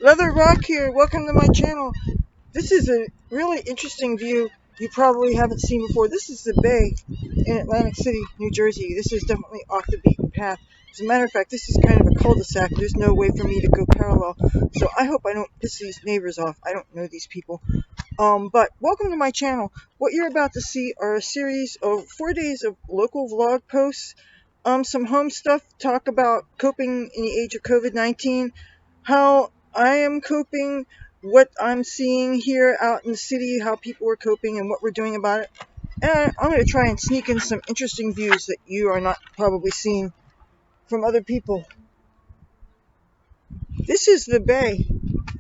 Leathur Rokk here. Welcome to my channel. This is a really interesting view you probably haven't seen before. This is the bay in Atlantic City, New Jersey. This is definitely off the beaten path. As a matter of fact, this is kind of a cul-de-sac. There's no way for me to go parallel. So I hope I don't piss these neighbors off. I don't know these people. But welcome to my channel. What you're about to see are a series of 4 days of local vlog posts, some home stuff, talk about coping in the age of COVID-19, how I am coping, what I'm seeing here out in the city, how people are coping and what we're doing about it. And I'm going to try and sneak in some interesting views that you are not probably seeing from other people. This is the bay,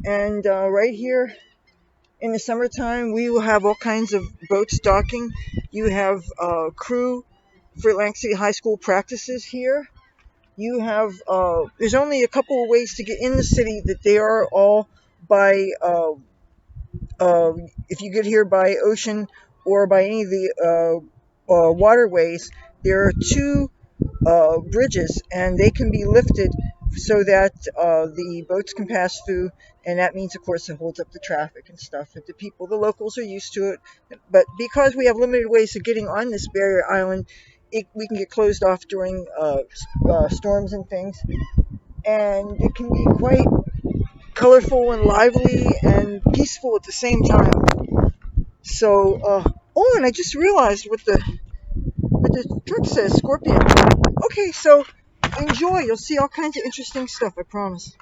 and right here in the summertime we will have all kinds of boats docking. You have crew for Atlantic City High School practices here. You have, there's only a couple of ways to get in the city that they are all by, if you get here by ocean or by any of the waterways, there are two bridges, and they can be lifted so that the boats can pass through, and that means, of course, it holds up the traffic and stuff. And the locals are used to it, but because we have limited ways of getting on this barrier island, we can get closed off during storms and things, and it can be quite colorful and lively and peaceful at the same time. So, oh, and I just realized what the truck says, Scorpion. Okay, so enjoy. You'll see all kinds of interesting stuff, I promise.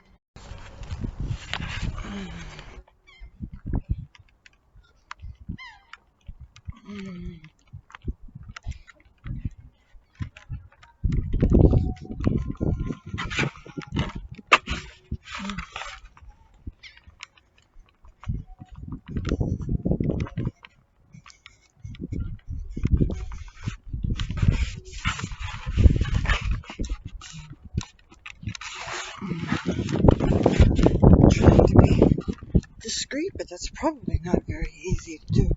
Trying to be discreet, but that's probably not very easy to do.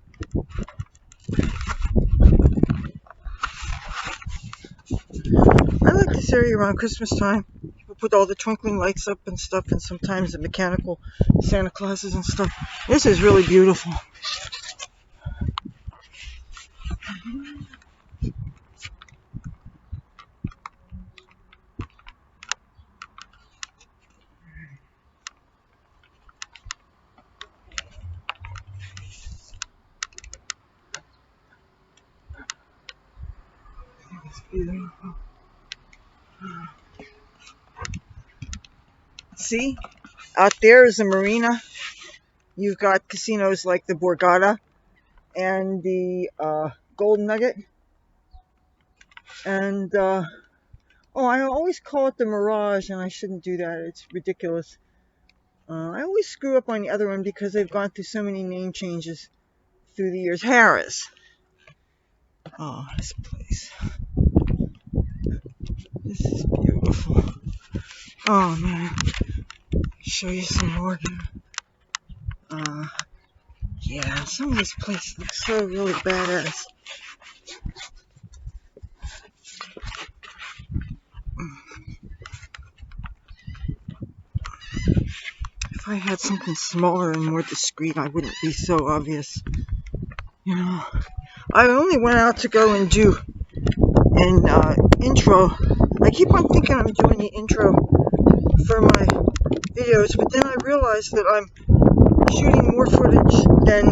I like this area around Christmas time. People put all the twinkling lights up and stuff, and sometimes the mechanical Santa Clauses and stuff. This is really beautiful. It's beautiful. See, out there is a marina. You've got casinos like the Borgata and the Golden Nugget. And, oh, I always call it the Mirage, and I shouldn't do that. It's ridiculous. I always screw up on the other one because they've gone through so many name changes through the years. Harris. Oh, this place. This is beautiful. Oh, man. Show you some more here. Yeah, some of this place looks so really badass. If I had something smaller and more discreet, I wouldn't be so obvious. You know, I only went out to go and do an intro. I keep on thinking I'm doing the intro for my videos, but then I realized that I'm shooting more footage than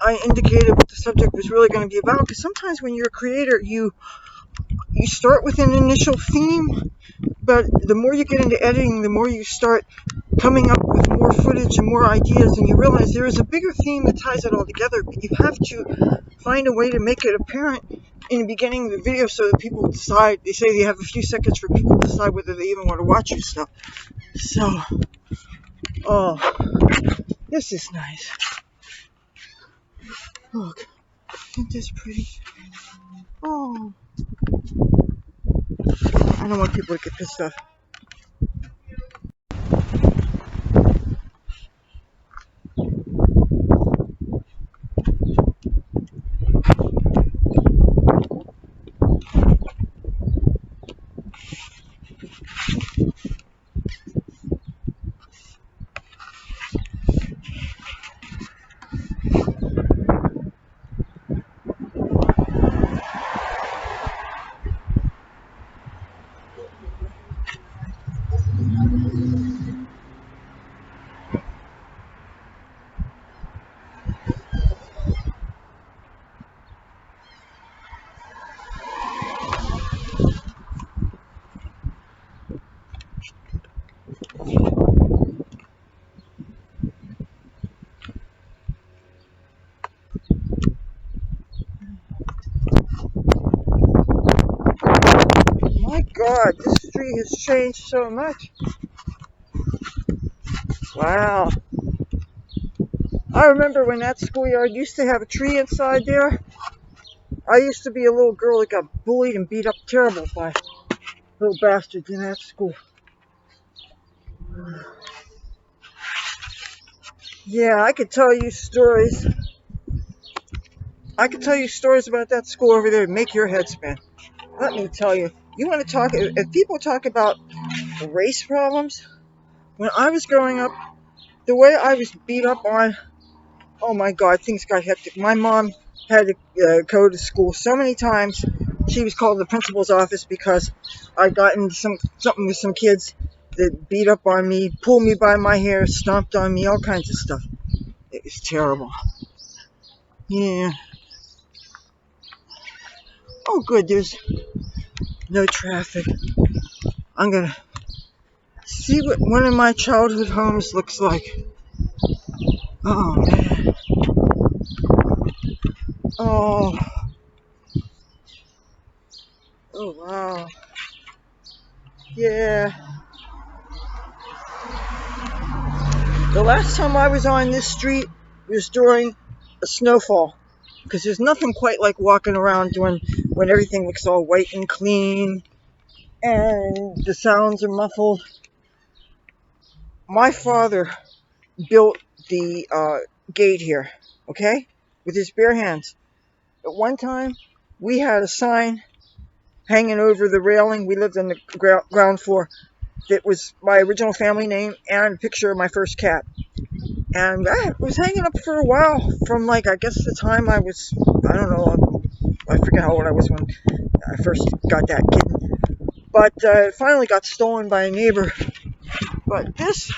I indicated what the subject was really going to be about. Because sometimes when you're a creator, you start with an initial theme, but the more you get into editing, the more you start coming up with more footage and more ideas, and you realize there is a bigger theme that ties it all together, but you have to find a way to make it apparent in the beginning of the video so that people decide. They say they have a few seconds for people to decide whether they even want to watch your stuff. So, oh, this is nice. Look, isn't this pretty? Oh, I don't want people to get pissed off. God, this street has changed so much. Wow. I remember when that schoolyard used to have a tree inside there. I used to be a little girl that got bullied and beat up terrible by little bastards in that school. Yeah, I could tell you stories. I could tell you stories about that school over there to make your head spin. Let me tell you, you want to talk, if people talk about race problems, when I was growing up, the way I was beat up on, oh my God, things got hectic. My mom had to go to school so many times. She was called to the principal's office because I got into something with some kids that beat up on me, pulled me by my hair, stomped on me, all kinds of stuff. It was terrible. Yeah. Oh, good, there's no traffic. I'm going to see what one of my childhood homes looks like. Oh, man. Oh. Oh, wow. Yeah. The last time I was on this street was during a snowfall, because there's nothing quite like walking around when everything looks all white and clean and the sounds are muffled. My father built the gate here, okay, with his bare hands. At one time, we had a sign hanging over the railing. We lived on the ground floor. That was my original family name and a picture of my first cat. And that was hanging up for a while, from I guess the time I was, I don't know, I forget how old I was when I first got that kitten. But it finally got stolen by a neighbor. But this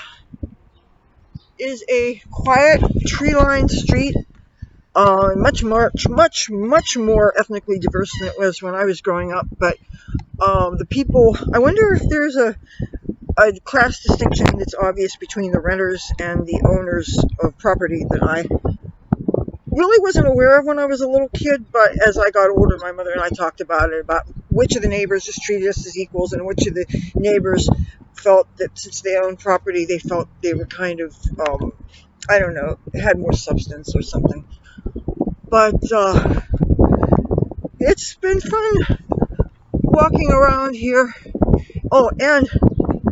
is a quiet, tree-lined street, much more ethnically diverse than it was when I was growing up. But the people, I wonder if there's a class distinction that's obvious between the renters and the owners of property that I really wasn't aware of when I was a little kid, but as I got older, my mother and I talked about it, about which of the neighbors just treated us as equals and which of the neighbors felt that since they owned property, they felt they were kind of, I don't know, had more substance or something. But it's been fun walking around here. Oh, and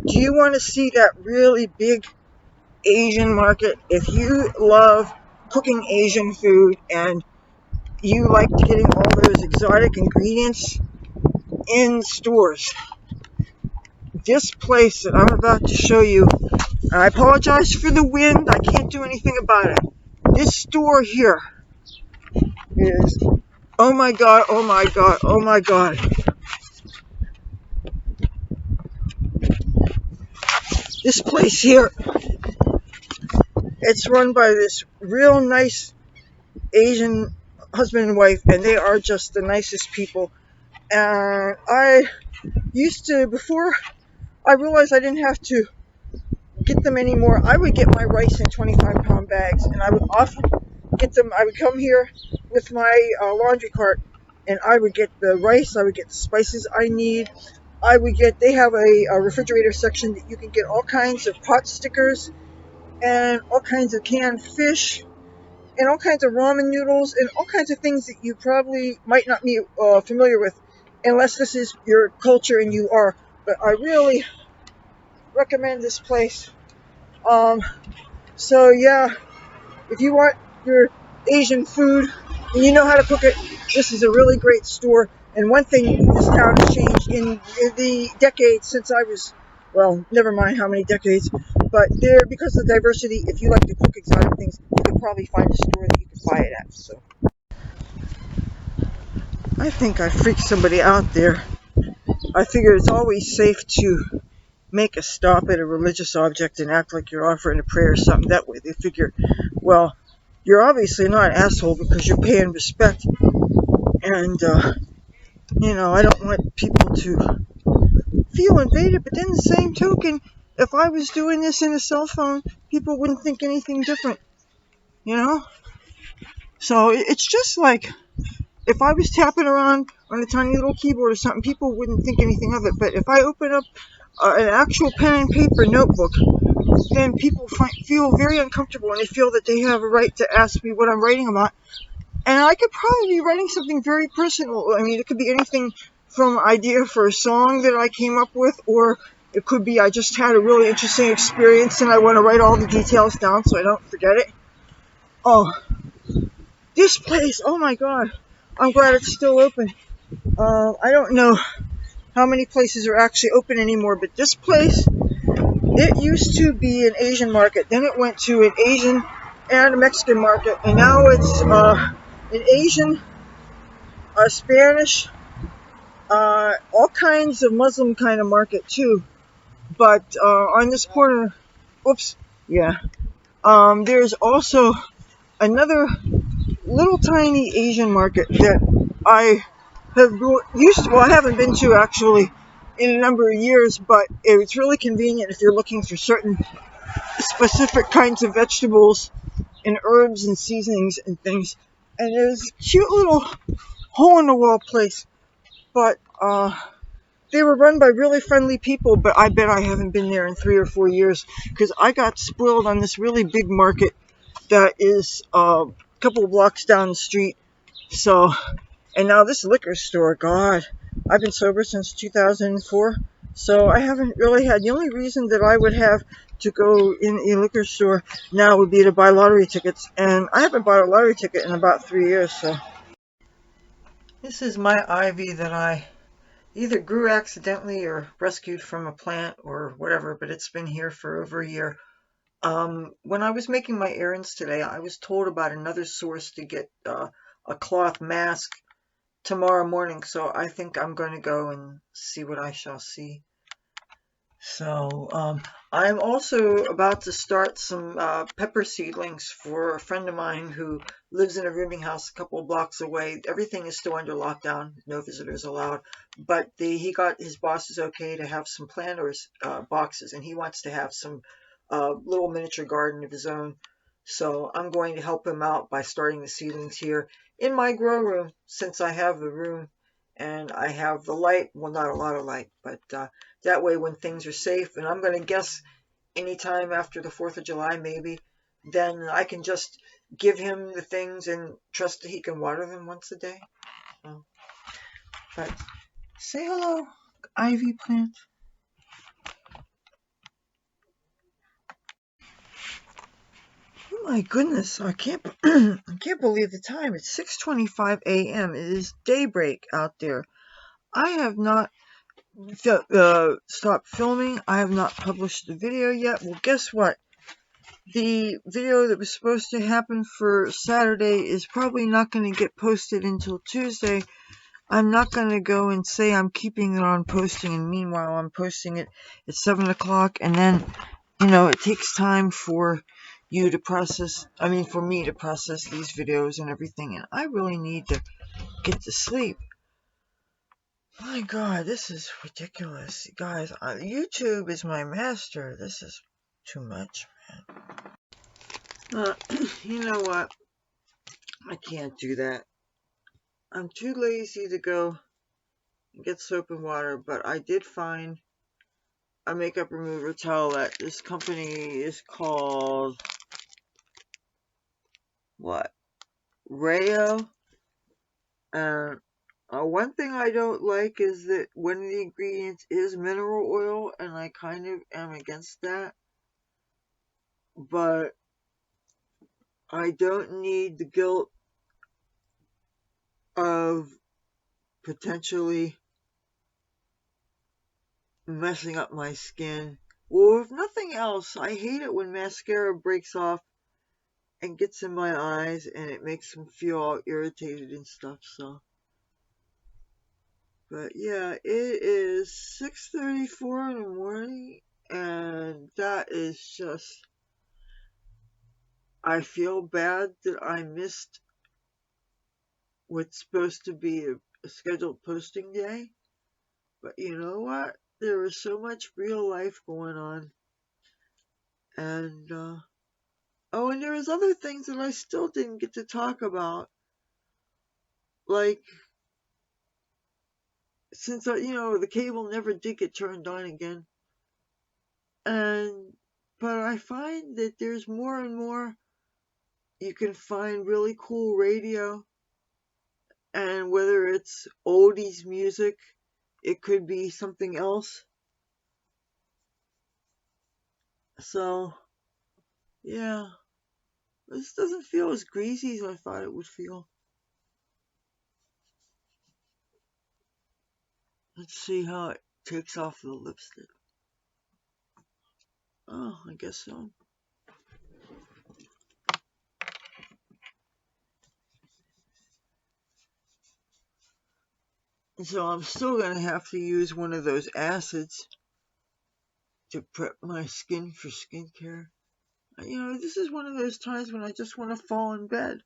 do you want to see that really big Asian market? If you love cooking Asian food and you like getting all those exotic ingredients in stores, this place that I'm about to show you, and I apologize for the wind, I can't do anything about it. This store here is, oh my God, oh my God, oh my God. This place here, it's run by this real nice Asian husband and wife, and they are just the nicest people. And I used to, before I realized I didn't have to get them anymore, I would get my rice in 25-pound bags, and I would often get them. I would come here with my laundry cart, and I would get the rice, I would get the spices I need. They have a refrigerator section that you can get all kinds of pot stickers and all kinds of canned fish and all kinds of ramen noodles and all kinds of things that you probably might not be familiar with unless this is your culture and you are. But I really recommend this place. So yeah, if you want your Asian food and you know how to cook it, this is a really great store. And one thing this town has changed in the decades since I was, well, never mind how many decades, but there, because of the diversity, if you like to cook exotic things, you could probably find a store that you can buy it at. So I think I freaked somebody out there. I figure it's always safe to make a stop at a religious object and act like you're offering a prayer or something. That way they figure, well, you're obviously not an asshole because you're paying respect. And, I don't want people to feel invaded. But then the same token, if I was doing this in a cell phone, people wouldn't think anything different, you know? So it's just like if I was tapping around on a tiny little keyboard or something, people wouldn't think anything of it. But if I open up an actual pen and paper notebook, then people feel very uncomfortable, and they feel that they have a right to ask me what I'm writing about. And I could probably be writing something very personal. I mean, it could be anything from idea for a song that I came up with, or it could be I just had a really interesting experience and I want to write all the details down so I don't forget it. Oh, this place, oh my God. I'm glad it's still open. I don't know how many places are actually open anymore, but this place, it used to be an Asian market. Then it went to an Asian and a Mexican market, and now it's an Asian, a Spanish, all kinds of Muslim kind of market too. But on this corner, oops, yeah, there's also another little tiny Asian market that I have used to, well, I haven't been to actually in a number of years, but it's really convenient if you're looking for certain specific kinds of vegetables and herbs and seasonings and things. And there's a cute little hole in the wall place, but they were run by really friendly people, but I bet I haven't been there in 3 or 4 years because I got spoiled on this really big market that is a couple of blocks down the street. So, and now this liquor store, God, I've been sober since 2004, so I haven't really had, the only reason that I would have to go in a liquor store now would be to buy lottery tickets, and I haven't bought a lottery ticket in about 3 years, so. This is my ivy that I either grew accidentally or rescued from a plant or whatever, but it's been here for over a year. When I was making my errands today, I was told about another source to get a cloth mask tomorrow morning, so I think I'm going to go and see what I shall see. So, I'm also about to start some pepper seedlings for a friend of mine who lives in a rooming house a couple of blocks away. Everything is still under lockdown, no visitors allowed, but he got his boss's okay to have some planters boxes, and he wants to have some little miniature garden of his own. So I'm going to help him out by starting the seedlings here in my grow room, since I have the room and I have the light. Well, not a lot of light, but that way when things are safe, and I'm going to guess anytime after the 4th of July maybe, then I can just give him the things and trust that he can water them once a day. So, but say hello, ivy plant. Oh my goodness, I can't I can't believe the time. It's 6:25 a.m. It is daybreak out there. I have not stopped filming. I have not published the video yet. Well, guess what? The video that was supposed to happen for Saturday is probably not going to get posted until Tuesday. I'm not going to go and say I'm keeping it on posting, and meanwhile I'm posting it at 7 o'clock, and then, it takes time for you to process, for me to process these videos and everything, and I really need to get to sleep. My God, this is ridiculous. Guys, YouTube is my master. This is too much, man. You know what? I can't do that. I'm too lazy to go and get soap and water, but I did find a makeup remover towelette. This company is called, what? Rayo. And one thing I don't like is that one of the ingredients is mineral oil, and I kind of am against that. But I don't need the guilt of potentially messing up my skin. Well, if nothing else, I hate it when mascara breaks off and gets in my eyes and it makes them feel all irritated and stuff, so. But yeah, it is 6:34 in the morning, and that is just, I feel bad that I missed what's supposed to be a scheduled posting day. But you know what? There was so much real life going on. And, and there was other things that I still didn't get to talk about. Like, since the cable never did get turned on again, but I find that there's more and more you can find really cool radio, and whether it's oldies music, it could be something else. So yeah, this doesn't feel as greasy as I thought it would feel. Let's see how it takes off the lipstick. Oh, I guess so. So I'm still going to have to use one of those acids to prep my skin for skincare. This is one of those times when I just want to fall in bed.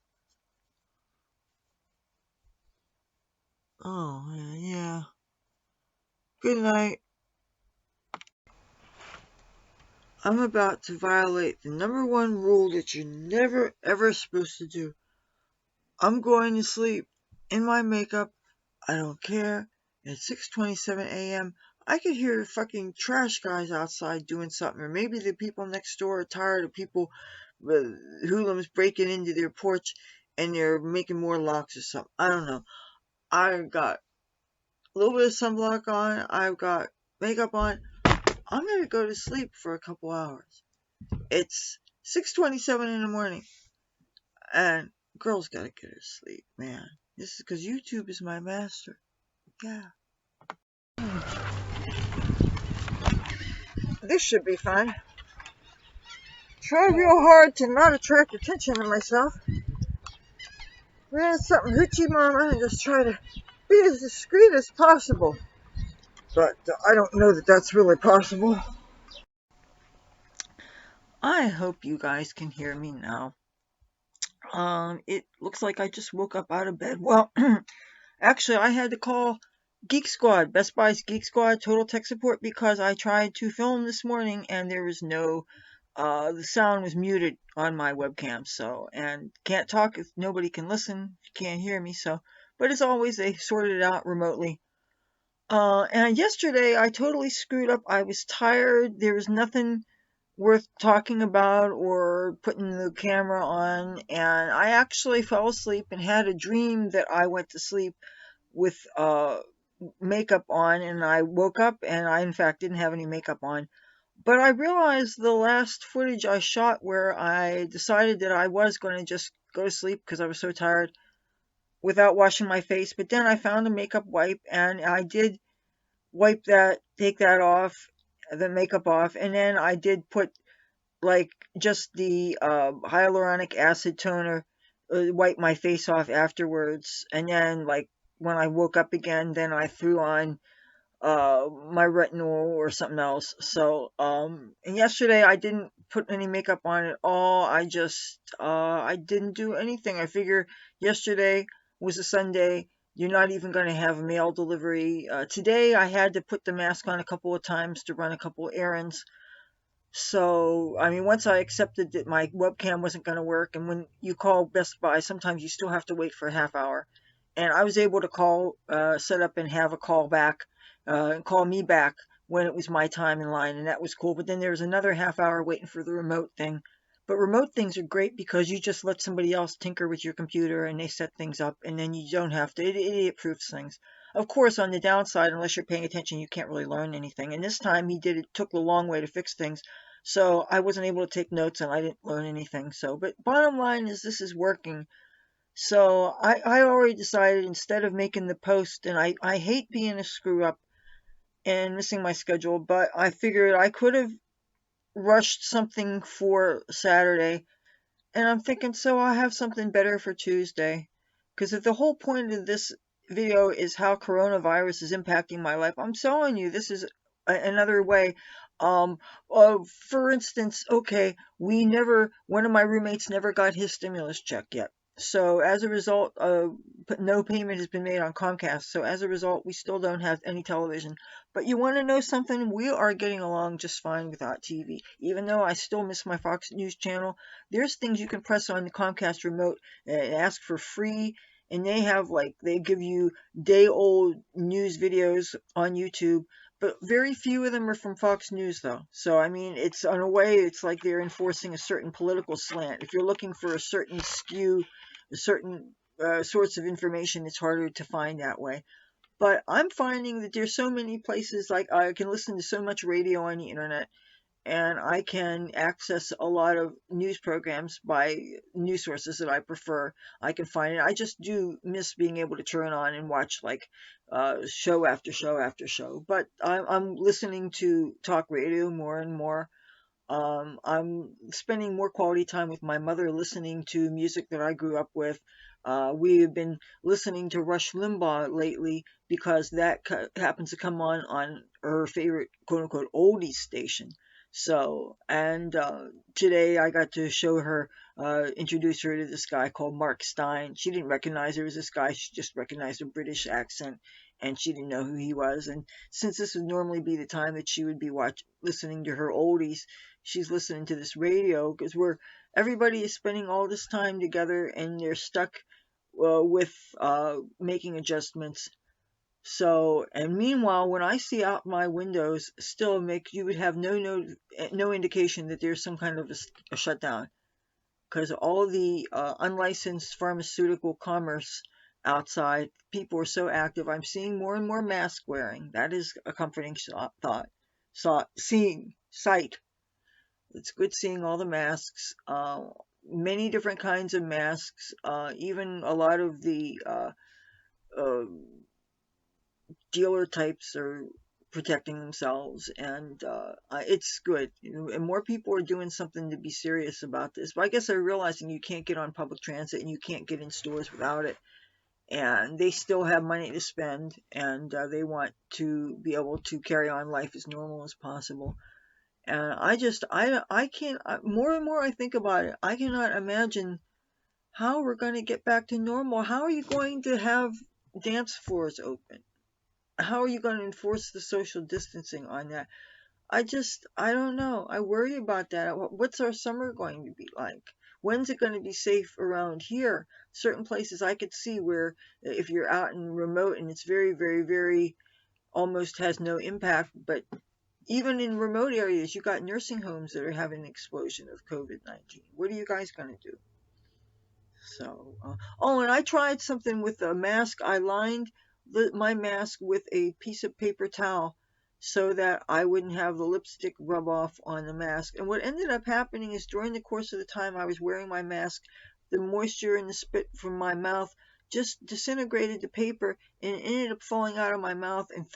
Oh, yeah. Good night. I'm about to violate the number one rule that you're never ever supposed to do. I'm going to sleep in my makeup. I don't care. At 6:27 a.m., I could hear fucking trash guys outside doing something, or maybe the people next door are tired of people, hoodlums breaking into their porch and they're making more locks or something. I don't know. I've got a little bit of sunblock on. I've got makeup on. I'm gonna go to sleep for a couple hours. It's 6:27 in the morning, and girls gotta get her sleep, man. This is because YouTube is my master. Yeah. This should be fun. Try real hard to not attract attention to myself. Wear something hoochie mama and just try to be as discreet as possible. But I don't know that that's really possible. I hope you guys can hear me now. It looks like I just woke up out of bed. Well, actually, I had to call Geek Squad, Best Buy's Geek Squad Total Tech Support, because I tried to film this morning and there was no, the sound was muted on my webcam, so, and can't talk if nobody can listen, if you can't hear me, so, but as always, they sorted it out remotely. And yesterday I totally screwed up. I was tired. There was nothing worth talking about or putting the camera on, and I actually fell asleep and had a dream that I went to sleep with makeup on, and I woke up and I in fact didn't have any makeup on. But I realized the last footage I shot where I decided that I was going to just go to sleep because I was so tired without washing my face, but then I found a makeup wipe and I did wipe that, take that off, the makeup off, and then I did put like just the hyaluronic acid toner, wipe my face off afterwards, and then like when I woke up again, then I threw on my retinol or something else. So and yesterday I didn't put any makeup on at all. I didn't do anything. I figure yesterday was a Sunday. You're not even going to have a mail delivery. Today I had to put the mask on a couple of times to run a couple of errands. So, I mean, once I accepted that my webcam wasn't going to work, and when you call Best Buy, sometimes you still have to wait for a half hour. And I was able to call, set up and have a call back, and call me back when it was my time in line, and that was cool. But then there was another half hour waiting for the remote thing. But remote things are great because you just let somebody else tinker with your computer and they set things up, and then you don't have to. It idiot-proofs things. Of course, on the downside, unless you're paying attention, you can't really learn anything. And this time he did it, took the long way to fix things. So I wasn't able to take notes and I didn't learn anything. So, but bottom line is this is working. So I already decided instead of making the post, and I hate being a screw up and missing my schedule, but I figured I could have rushed something for Saturday, and I'm thinking, so I'll have something better for Tuesday. Because if the whole point of this video is how coronavirus is impacting my life, I'm telling you, this is another way. Um, for instance, okay, one of my roommates never got his stimulus check yet. So as a result, no payment has been made on Comcast. So as a result, we still don't have any television. But you want to know something? We are getting along just fine without TV. Even though I still miss my Fox News channel, there's things you can press on the Comcast remote and ask for free and they have like they give you day old news videos on YouTube, but very few of them are from Fox News though. So I mean, it's in a way it's like they're enforcing a certain political slant. If you're looking for a certain skew, a certain sorts of information, it's harder to find that way. But I'm finding that there's so many places, like I can listen to so much radio on the internet, and I can access a lot of news programs by news sources that I prefer. I can find it. I just do miss being able to turn on and watch like show after show after show. But I'm listening to talk radio more and more. I'm spending more quality time with my mother, listening to music that I grew up with. We have been listening to Rush Limbaugh lately because that happens to come on her favorite quote unquote oldies station. So, and today I got to show her, introduce her to this guy called Mark Stein. She didn't recognize there was this guy, she just recognized a British accent, and she didn't know who he was. And since this would normally be the time that she would be listening to her oldies, she's listening to this radio because everybody is spending all this time together and they're stuck with making adjustments. So, and meanwhile, when I see out my windows, still you would have no indication that there's some kind of a shutdown, because all the unlicensed pharmaceutical commerce outside, people are so active. I'm seeing more and more mask wearing. That is a comforting sight. It's good seeing all the masks, many different kinds of masks, even a lot of the uh, dealer types are protecting themselves, and it's good. And more people are doing something to be serious about this. But I guess they're realizing you can't get on public transit and you can't get in stores without it. And they still have money to spend, and they want to be able to carry on life as normal as possible. And I can't, more and more I think about it, I cannot imagine how we're going to get back to normal. How are you going to have dance floors open? How are you going to enforce the social distancing on that? I don't know. I worry about that. What's our summer going to be like? When's it going to be safe around here? Certain places I could see where if you're out in remote and it's very, very, very almost has no impact, but even in remote areas, you got nursing homes that are having an explosion of COVID-19. What are you guys going to do? So, oh, and I tried something with a mask. I lined my mask with a piece of paper towel so that I wouldn't have the lipstick rub off on the mask. And what ended up happening is during the course of the time I was wearing my mask, the moisture and the spit from my mouth just disintegrated the paper and it ended up falling out of my mouth and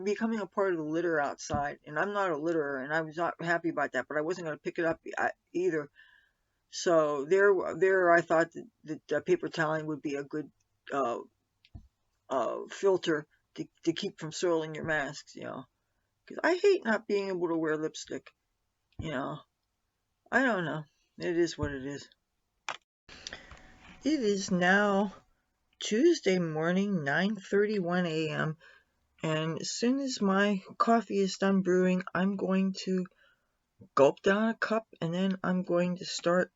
becoming a part of the litter outside. And I'm not a litterer, and I was not happy about that, but I wasn't going to pick it up either. So there, I thought that paper toweling would be a good uh, filter to keep from soiling your masks, Because I hate not being able to wear lipstick, you know. I don't know. It is what it is. It is now Tuesday morning, 9:31 a.m. And as soon as my coffee is done brewing, I'm going to gulp down a cup and then I'm going to start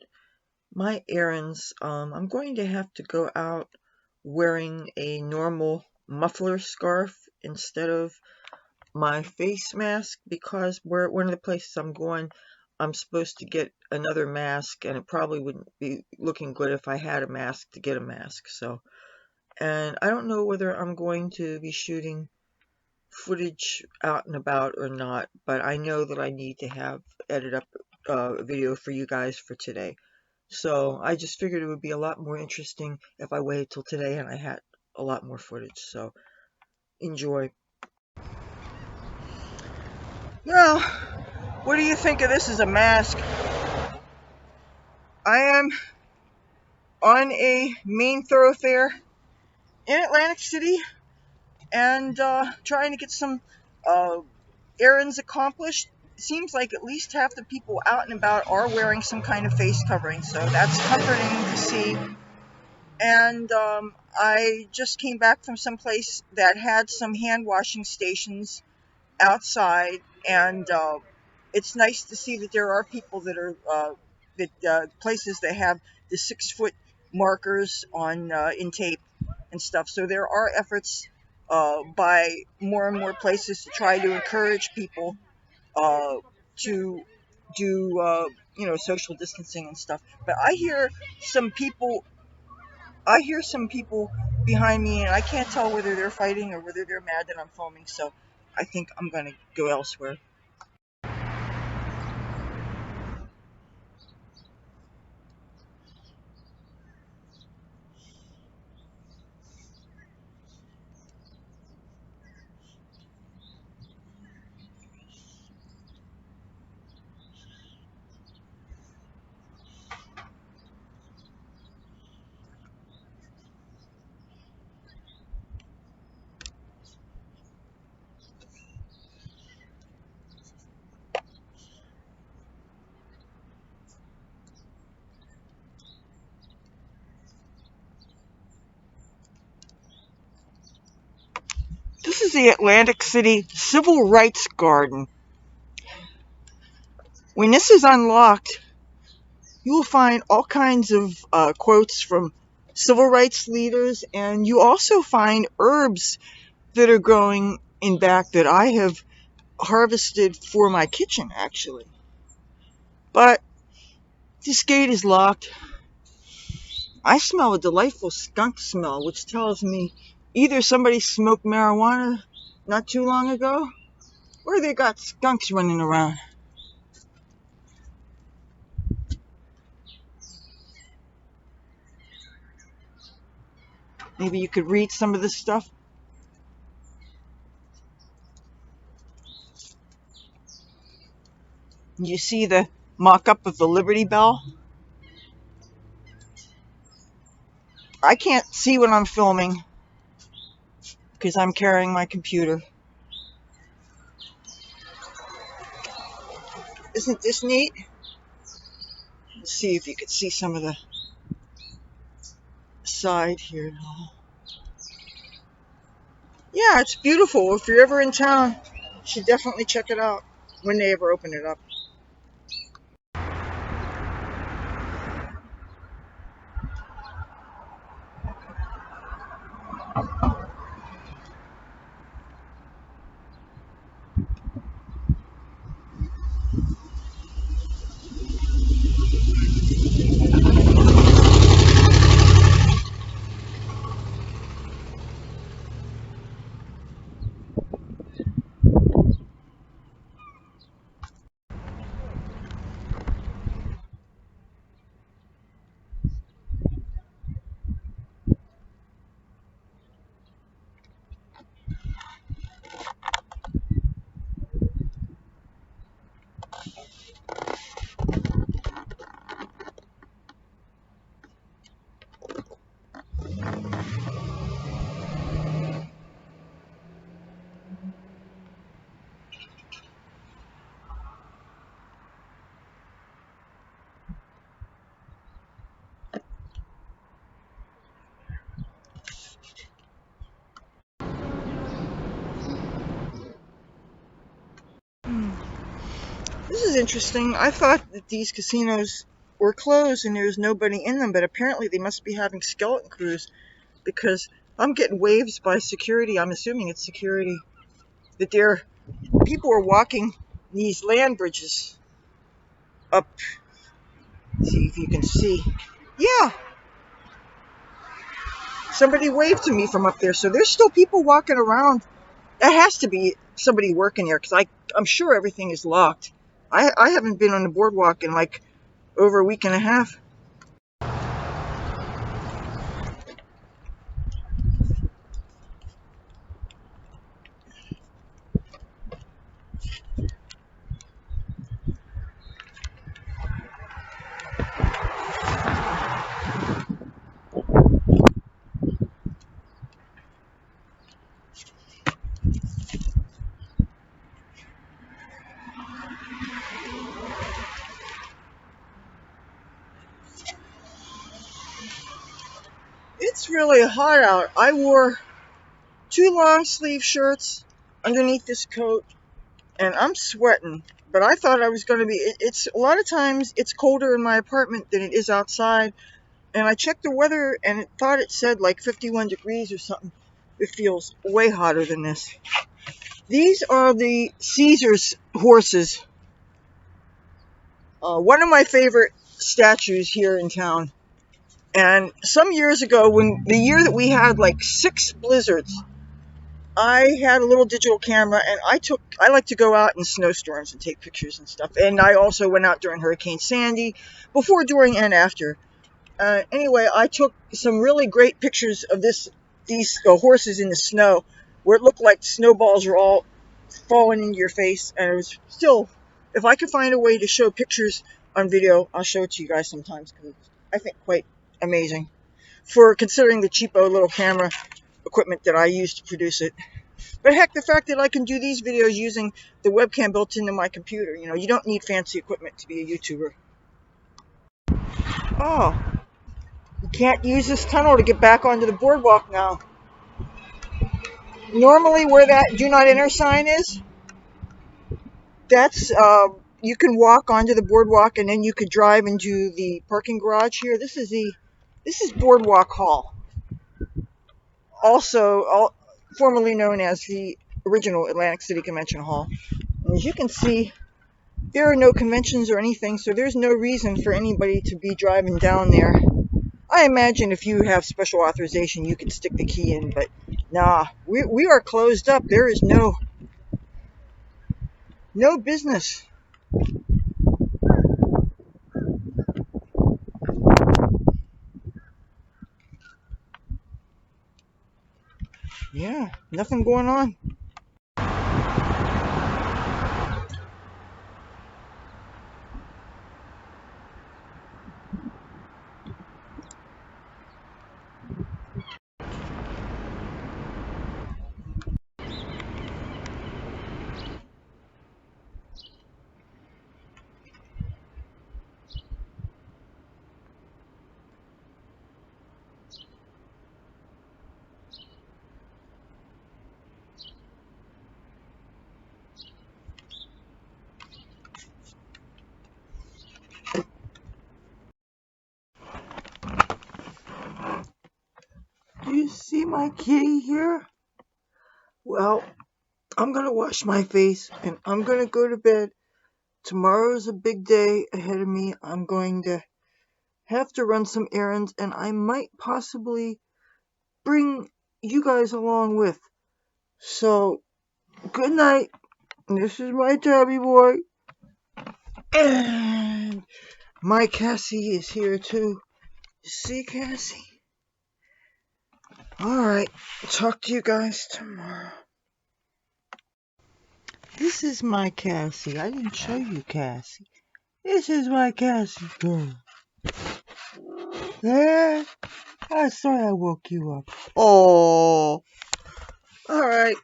my errands. I'm going to have to go out wearing a normal muffler scarf instead of my face mask because one of the places I'm going, I'm supposed to get another mask, and it probably wouldn't be looking good if I had a mask to get a mask. So, and I don't know whether I'm going to be shooting footage out and about or not, but I know that I need to have edit up a video for you guys for today. So I just figured it would be a lot more interesting if I waited till today and I had a lot more footage. So enjoy. Well, what do you think of this as a mask? I am on a main thoroughfare in Atlantic City and trying to get some uh, errands accomplished. It seems like at least half the people out and about are wearing some kind of face covering, so that's comforting to see. And I just came back from some place that had some hand washing stations outside, and it's nice to see that there are people that are places that have the 6 foot markers on in tape and stuff. So there are efforts by more and more places to try to encourage people to do social distancing and stuff. But I hear some people behind me, and I can't tell whether they're fighting or whether they're mad that I'm filming. So I think I'm going to go elsewhere. This is the Atlantic City Civil Rights Garden. When this is unlocked, you will find all kinds of quotes from civil rights leaders, and you also find herbs that are growing in back that I have harvested for my kitchen, actually. But this gate is locked. I smell a delightful skunk smell, which tells me either somebody smoked marijuana not too long ago, or they got skunks running around. Maybe you could read some of this stuff. You see the mock-up of the Liberty Bell? I can't see what I'm filming because I'm carrying my computer. Isn't this neat? Let's see if you could see some of the side here. Yeah, it's beautiful. If you're ever in town, you should definitely check it out when they ever open it up. This is interesting. I thought that these casinos were closed and there was nobody in them, but apparently they must be having skeleton crews because I'm getting waves by security. I'm assuming it's security. That people are walking these land bridges up. See if you can see. Yeah, somebody waved to me from up there. So there's still people walking around. That has to be somebody working there because I'm sure everything is locked. I haven't been on the boardwalk in like over a week and a half. It's really hot out. I wore 2 long-sleeve shirts underneath this coat, and I'm sweating. But I thought I was going to be. It's a lot of times it's colder in my apartment than it is outside, and I checked the weather, and it thought it said like 51 degrees or something. It feels way hotter than this. These are the Caesar's horses. One of my favorite statues here in town. And some years ago, when the year that we had like 6 blizzards, I had a little digital camera, and I like to go out in snowstorms and take pictures and stuff. And I also went out during Hurricane Sandy, before, during, and after. Anyway, I took some really great pictures of these horses in the snow, where it looked like snowballs were all falling into your face. And it was still, if I could find a way to show pictures on video, I'll show it to you guys sometimes, because I think quite amazing for considering the cheapo little camera equipment that I use to produce it. But heck, the fact that I can do these videos using the webcam built into my computer, you don't need fancy equipment to be a YouTuber. Oh, you can't use this tunnel to get back onto the boardwalk now. Normally where that do not enter sign is, that's, you can walk onto the boardwalk, and then you could drive into the parking garage here. This is Boardwalk Hall. Also, formerly known as the original Atlantic City Convention Hall. And as you can see, there are no conventions or anything, so there's no reason for anybody to be driving down there. I imagine if you have special authorization, you could stick the key in, but nah, we are closed up. There is no business. Yeah, nothing going on. Do you see my kitty here? Well, I'm gonna wash my face, and I'm gonna go to bed. Tomorrow's a big day ahead of me. I'm going to have to run some errands, and I might possibly bring you guys along with. So, good night. This is my tabby boy. And my Cassie is here too. See, Cassie? Alright, talk to you guys tomorrow. This is my Cassie. I didn't show you Cassie. This is my Cassie girl. There. I sorry I woke you up. Oh. Alright.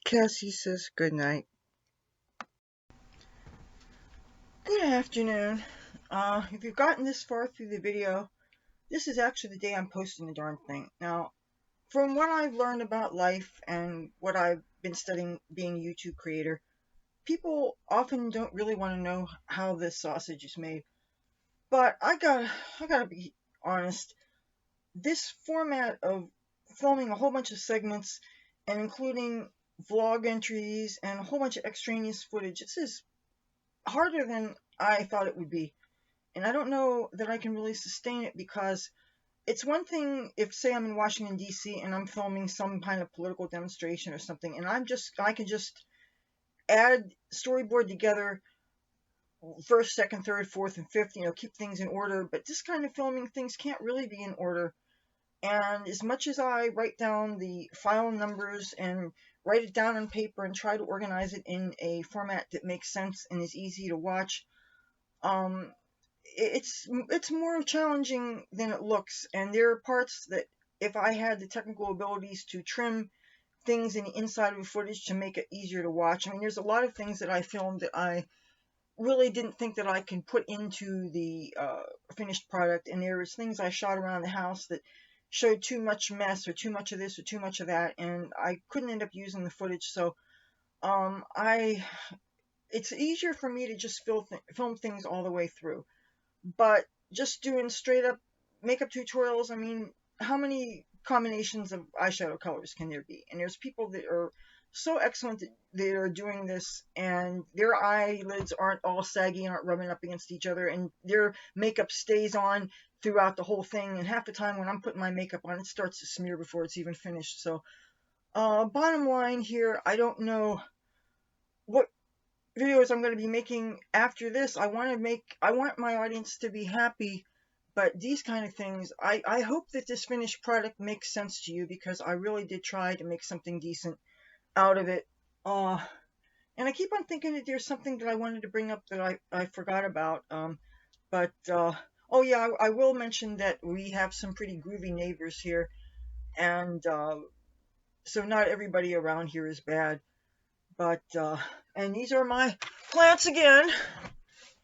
Cassie says good night. Good afternoon. If you've gotten this far through the video, this is actually the day I'm posting the darn thing. Now, from what I've learned about life and what I've been studying being a YouTube creator, people often don't really want to know how this sausage is made. But I gotta be honest. This format of filming a whole bunch of segments and including vlog entries and a whole bunch of extraneous footage, this is harder than I thought it would be. And I don't know that I can really sustain it, because it's one thing if, say, I'm in Washington, D.C. and I'm filming some kind of political demonstration or something, and I can just add storyboard together, first, second, third, fourth, and fifth, keep things in order. But this kind of filming, things can't really be in order. And as much as I write down the file numbers and write it down on paper and try to organize it in a format that makes sense and is easy to watch, it's more challenging than it looks. And there are parts that, if I had the technical abilities to trim things in the inside of the footage to make it easier to watch. I mean, there's a lot of things that I filmed that I really didn't think that I can put into the finished product, and there was things I shot around the house that showed too much mess or too much of this or too much of that, and I couldn't end up using the footage. So it's easier for me to just film things all the way through. But just doing straight up makeup tutorials, I mean, how many combinations of eyeshadow colors can there be? And there's people that are so excellent that they are doing this, and their eyelids aren't all saggy and aren't rubbing up against each other, and their makeup stays on throughout the whole thing. And half the time when I'm putting my makeup on, it starts to smear before it's even finished. So bottom line here, I don't know what videos I'm going to be making after this. I want my audience to be happy, but these kind of things, I hope that this finished product makes sense to you, because I really did try to make something decent out of it. And I keep on thinking that there's something that I wanted to bring up that I forgot about. Oh yeah, I will mention that we have some pretty groovy neighbors here, and so not everybody around here is bad. But and these are my plants again.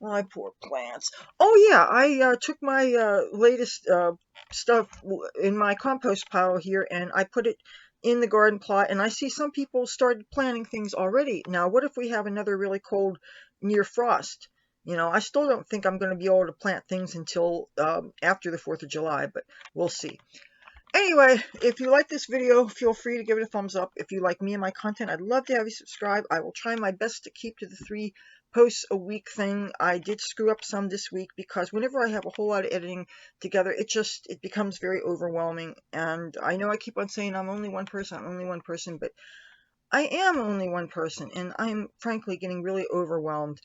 My poor plants. Oh yeah, I took my latest stuff in my compost pile here, and I put it in the garden plot, and I see some people started planting things already. Now, what if we have another really cold near frost? You know, I still don't think I'm going to be able to plant things until after the 4th of July, but we'll see. Anyway, if you like this video, feel free to give it a thumbs up. If you like me and my content, I'd love to have you subscribe. I will try my best to keep to the 3 posts a week thing. I did screw up some this week because whenever I have a whole lot of editing together, it becomes very overwhelming. And I know I keep on saying I'm only one person, but I am only one person, and I'm frankly getting really overwhelmed.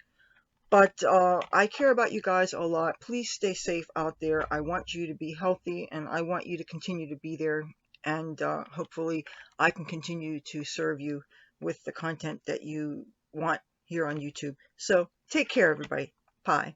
But I care about you guys a lot. Please stay safe out there. I want you to be healthy, and I want you to continue to be there. And hopefully I can continue to serve you with the content that you want here on YouTube. So take care, everybody. Bye.